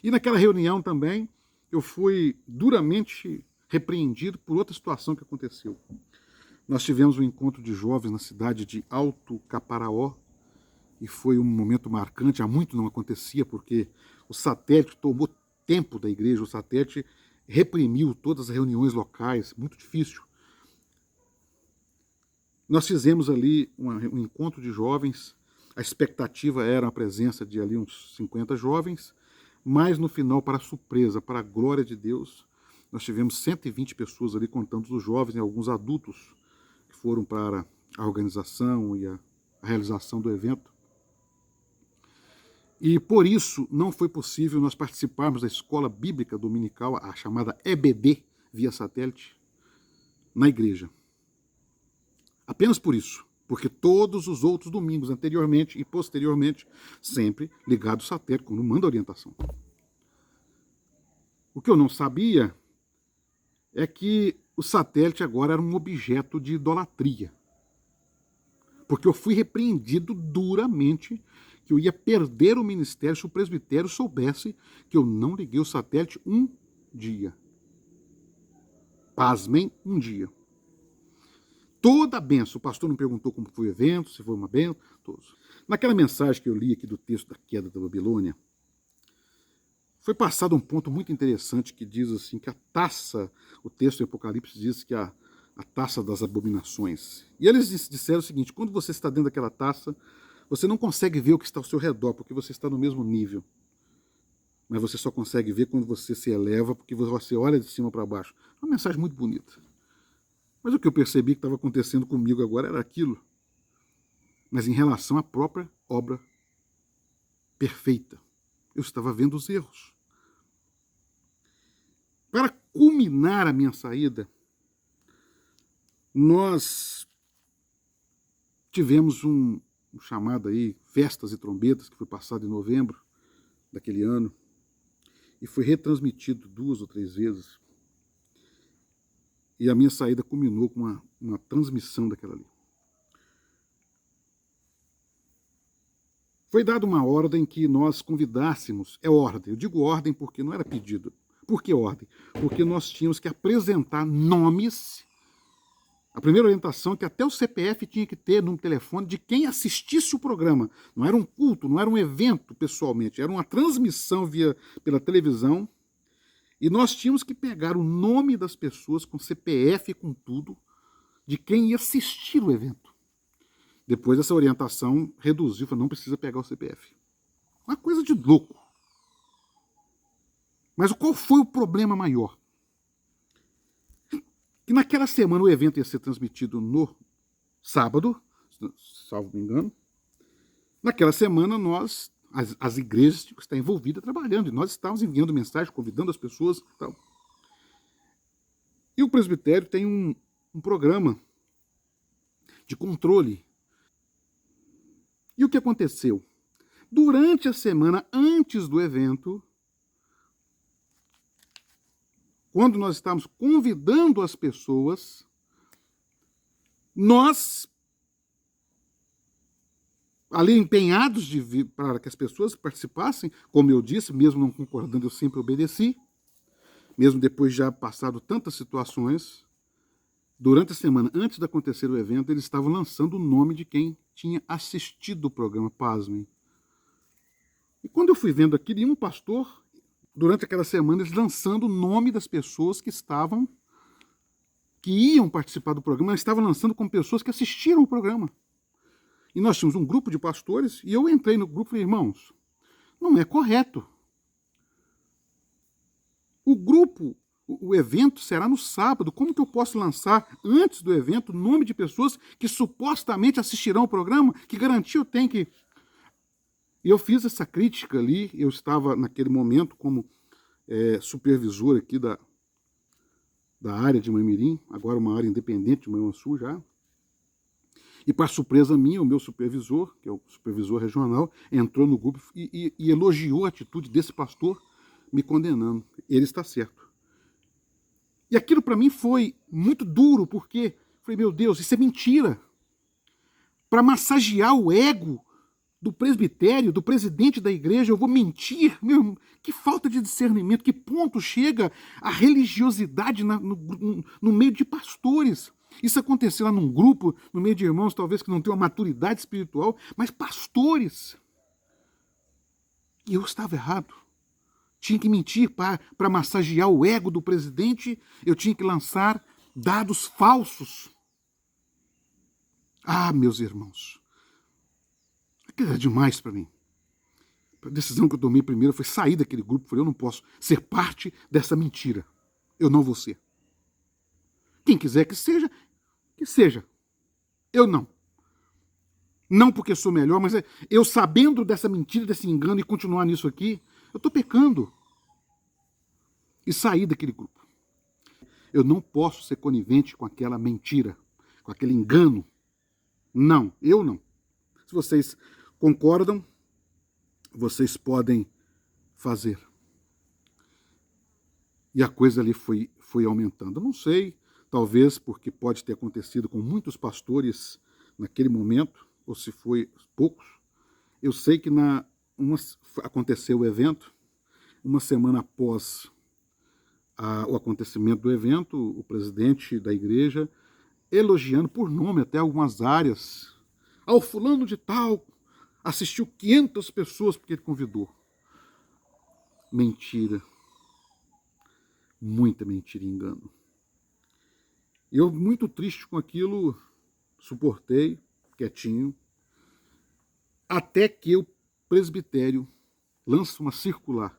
E naquela reunião também, eu fui duramente repreendido por outra situação que aconteceu. Nós tivemos um encontro de jovens na cidade de Alto Caparaó, e foi um momento marcante, há muito não acontecia, porque o satélite tomou tempo da igreja, o satélite reprimiu todas as reuniões locais, muito difícil. Nós fizemos ali um encontro de jovens, a expectativa era a presença de ali uns 50 jovens, mas no final, para surpresa, para a glória de Deus, nós tivemos 120 pessoas ali, contando os jovens e alguns adultos que foram para a organização e a realização do evento. E por isso não foi possível nós participarmos da escola bíblica dominical, a chamada EBD, via satélite, na igreja. Apenas por isso, porque todos os outros domingos, anteriormente e posteriormente, sempre ligado ao satélite, quando manda orientação. O que eu não sabia é que o satélite agora era um objeto de idolatria. Porque eu fui repreendido duramente que eu ia perder o ministério se o presbitério soubesse que eu não liguei o satélite um dia. Pasmem, um dia. Toda a benção. O pastor não perguntou como foi o evento, se foi uma benção, todos. Naquela mensagem que eu li aqui do texto da queda da Babilônia, foi passado um ponto muito interessante que diz assim, que a taça, o texto do Apocalipse diz que a taça das abominações. E eles disseram o seguinte, quando você está dentro daquela taça, você não consegue ver o que está ao seu redor, porque você está no mesmo nível. Mas você só consegue ver quando você se eleva, porque você olha de cima para baixo. É uma mensagem muito bonita. Mas o que eu percebi que estava acontecendo comigo agora era aquilo. Mas em relação à própria obra perfeita. Eu estava vendo os erros. Para culminar a minha saída, nós tivemos um chamado aí, Festas e Trombetas, que foi passado em novembro daquele ano, e foi retransmitido 2 ou 3 vezes. E a minha saída culminou com uma transmissão daquela ali. Foi dada uma ordem que nós convidássemos, é ordem, eu digo ordem porque não era pedido. Por que ordem? Porque nós tínhamos que apresentar nomes. A primeira orientação é que até o CPF tinha que ter no telefone de quem assistisse o programa. Não era um culto, não era um evento pessoalmente, era uma transmissão pela televisão. E nós tínhamos que pegar o nome das pessoas com CPF e com tudo, de quem ia assistir o evento. Depois essa orientação reduziu, falou, não precisa pegar o CPF. Uma coisa de louco. Mas qual foi o problema maior? Que naquela semana o evento ia ser transmitido no sábado, salvo me engano. Naquela semana nós, as igrejas tinham que estar envolvidas trabalhando, e nós estávamos enviando mensagem, convidando as pessoas e tal. E o presbitério tem um programa de controle. E o que aconteceu? Durante a semana, antes do evento, quando nós estávamos convidando as pessoas, nós, ali empenhados para que as pessoas participassem, como eu disse, mesmo não concordando, eu sempre obedeci, mesmo depois de já passado tantas situações, durante a semana, antes de acontecer o evento, eles estavam lançando o nome de quem tinha assistido o programa, pasmem. E quando eu fui vendo aquilo, e um pastor, durante aquela semana, eles lançando o nome das pessoas que iam participar do programa, eles estavam lançando como pessoas que assistiram o programa. E nós tínhamos um grupo de pastores, e eu entrei no grupo e falei, irmãos, não é correto. O evento será no sábado. Como que eu posso lançar, antes do evento, o nome de pessoas que supostamente assistirão o programa? Que garantia eu tenho que... E eu fiz essa crítica ali, eu estava naquele momento como supervisor aqui da área de Mamirim, agora uma área independente de Manhuaçu já. E para surpresa minha, o meu supervisor, que é o supervisor regional, entrou no grupo e elogiou a atitude desse pastor, me condenando. Ele está certo. E aquilo para mim foi muito duro, porque falei, meu Deus, isso é mentira. Para massagear o ego do presbitério, do presidente da igreja, eu vou mentir? Meu, que falta de discernimento, que ponto chega a religiosidade no meio de pastores? Isso aconteceu lá num grupo, no meio de irmãos, talvez que não tenham uma maturidade espiritual, mas pastores. E eu estava errado. Tinha que mentir para massagear o ego do presidente, eu tinha que lançar dados falsos. Ah, meus irmãos, aquilo era demais para mim. A decisão que eu tomei primeiro foi sair daquele grupo. Falei, eu não posso ser parte dessa mentira. Eu não vou ser. Quem quiser que seja, que seja. Eu não. Não porque sou melhor, mas eu sabendo dessa mentira, desse engano e continuar nisso aqui, eu estou pecando. E sair daquele grupo. Eu não posso ser conivente com aquela mentira, com aquele engano. Não, eu não. Se vocês concordam, vocês podem fazer. E a coisa ali foi aumentando. Eu não sei, talvez porque pode ter acontecido com muitos pastores naquele momento, ou se foi poucos. Eu sei que aconteceu o evento, uma semana após o acontecimento do evento, o presidente da igreja, elogiando por nome até algumas áreas, ao fulano de tal, assistiu 500 pessoas porque ele convidou. Mentira. Muita mentira e engano. Eu, muito triste com aquilo, suportei, quietinho, até que o presbitério lança uma circular.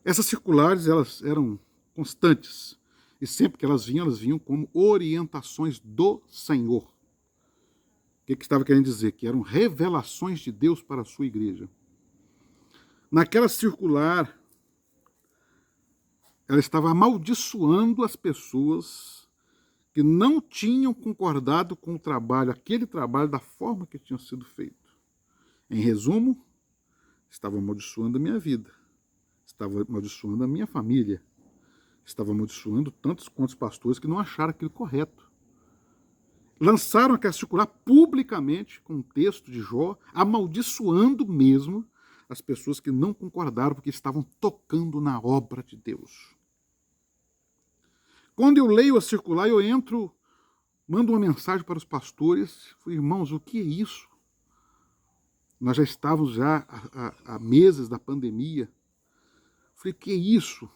Essas circulares, elas eram constantes. E sempre que elas vinham como orientações do Senhor. O que estava querendo dizer? Que eram revelações de Deus para a sua igreja. Naquela circular, ela estava amaldiçoando as pessoas que não tinham concordado com o trabalho, aquele trabalho da forma que tinha sido feito. Em resumo, estava amaldiçoando a minha vida, estava amaldiçoando a minha família, estava amaldiçoando tantos quantos pastores que não acharam aquilo correto. Lançaram aquela circular publicamente, com um texto de Jó, amaldiçoando mesmo as pessoas que não concordaram, porque estavam tocando na obra de Deus. Quando eu leio a circular, eu entro, mando uma mensagem para os pastores, falei, irmãos, o que é isso? Nós já estávamos há meses da pandemia. Falei, o que é isso?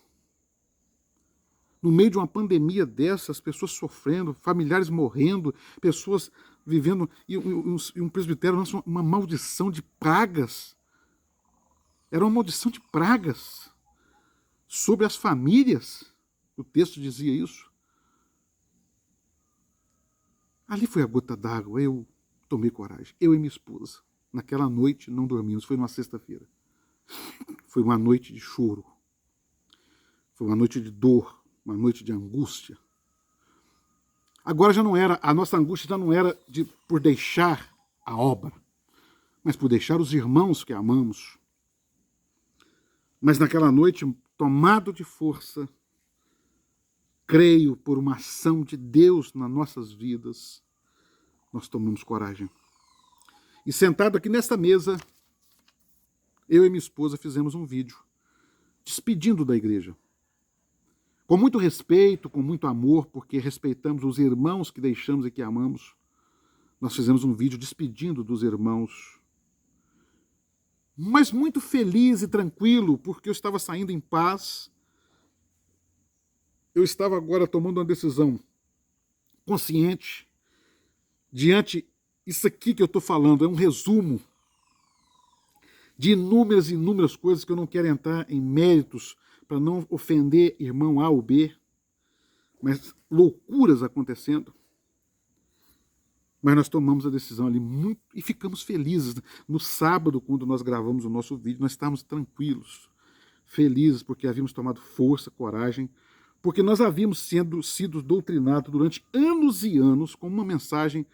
No meio de uma pandemia dessa, as pessoas sofrendo, familiares morrendo, pessoas vivendo, e um presbitério lança uma maldição de pragas. Era uma maldição de pragas sobre as famílias. O texto dizia isso. Ali foi a gota d'água, eu tomei coragem. Eu e minha esposa. Naquela noite não dormimos, foi numa sexta-feira. Foi uma noite de choro. Foi uma noite de dor, uma noite de angústia. Agora já não era, a nossa angústia já não era por deixar a obra, mas por deixar os irmãos que amamos. Mas naquela noite, tomado de força, creio por uma ação de Deus nas nossas vidas, nós tomamos coragem. E sentado aqui nesta mesa, eu e minha esposa fizemos um vídeo despedindo da igreja. Com muito respeito, com muito amor, porque respeitamos os irmãos que deixamos e que amamos, nós fizemos um vídeo despedindo dos irmãos. Mas muito feliz e tranquilo, porque eu estava saindo em paz. Eu estava agora tomando uma decisão consciente. Diante, isso aqui que eu estou falando é um resumo de inúmeras e inúmeras coisas que eu não quero entrar em méritos para não ofender irmão A ou B, mas loucuras acontecendo. Mas nós tomamos a decisão ali muito e ficamos felizes. No sábado, quando nós gravamos o nosso vídeo, nós estávamos tranquilos, felizes, porque havíamos tomado força, coragem, porque nós havíamos sido doutrinados durante anos e anos com uma mensagem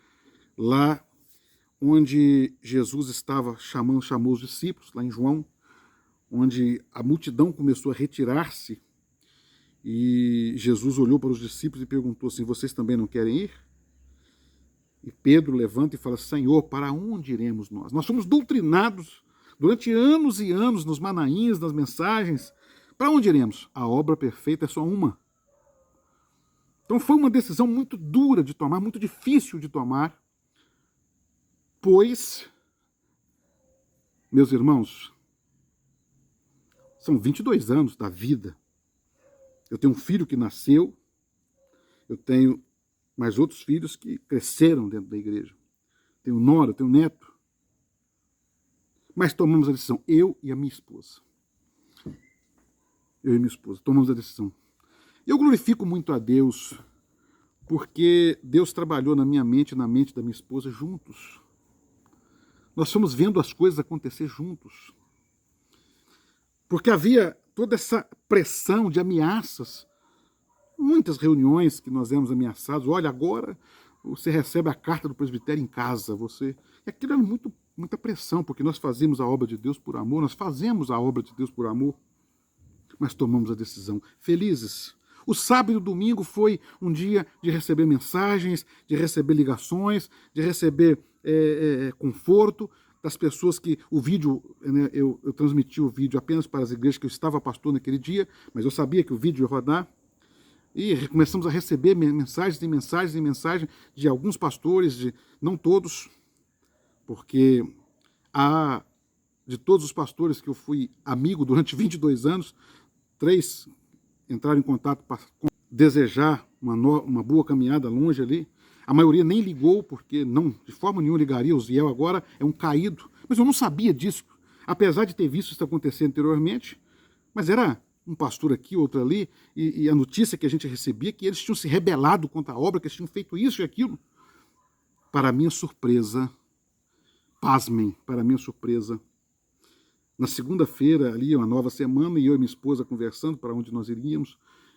lá onde Jesus estava chamou os discípulos, lá em João, onde a multidão começou a retirar-se e Jesus olhou para os discípulos e perguntou assim, vocês também não querem ir? E Pedro levanta e fala: Senhor, para onde iremos nós? Nós somos doutrinados durante anos e anos nos manaíns, nas mensagens. Para onde iremos? A obra perfeita é só uma. Então foi uma decisão muito dura de tomar, muito difícil de tomar, pois, meus irmãos, são 22 anos da vida. Eu tenho um filho que nasceu, eu tenho mais outros filhos que cresceram dentro da igreja. Tenho nora, tenho neto. Mas tomamos a decisão, eu e a minha esposa. Eu e minha esposa tomamos a decisão. Eu glorifico muito a Deus, porque Deus trabalhou na minha mente e na mente da minha esposa juntos. Nós fomos vendo as coisas acontecer juntos. Porque havia toda essa pressão de ameaças. Muitas reuniões que nós éramos ameaçados. Olha, agora você recebe a carta do presbitério em casa. E aquilo era muita pressão, porque nós fazíamos a obra de Deus por amor, nós fazemos a obra de Deus por amor. Mas tomamos a decisão. Felizes. O sábado e o domingo foi um dia de receber mensagens, de receber ligações, de receber conforto das pessoas que o vídeo, né, eu transmiti o vídeo apenas para as igrejas que eu estava pastor naquele dia, mas eu sabia que o vídeo ia rodar. E começamos a receber mensagens e mensagens e mensagens de alguns pastores, não todos, porque de todos os pastores que eu fui amigo durante 22 anos, 3 entraram em contato para desejar uma boa caminhada longe ali. A maioria nem ligou, porque não, de forma nenhuma ligaria. O Ziel agora é um caído. Mas eu não sabia disso, apesar de ter visto isso acontecer anteriormente. Mas era um pastor aqui, outro ali, e a notícia que a gente recebia que eles tinham se rebelado contra a obra, que eles tinham feito isso e aquilo. Para minha surpresa, pasmem, para minha surpresa, na segunda-feira, ali, uma nova semana, e eu e minha esposa conversando para onde nós iríamos,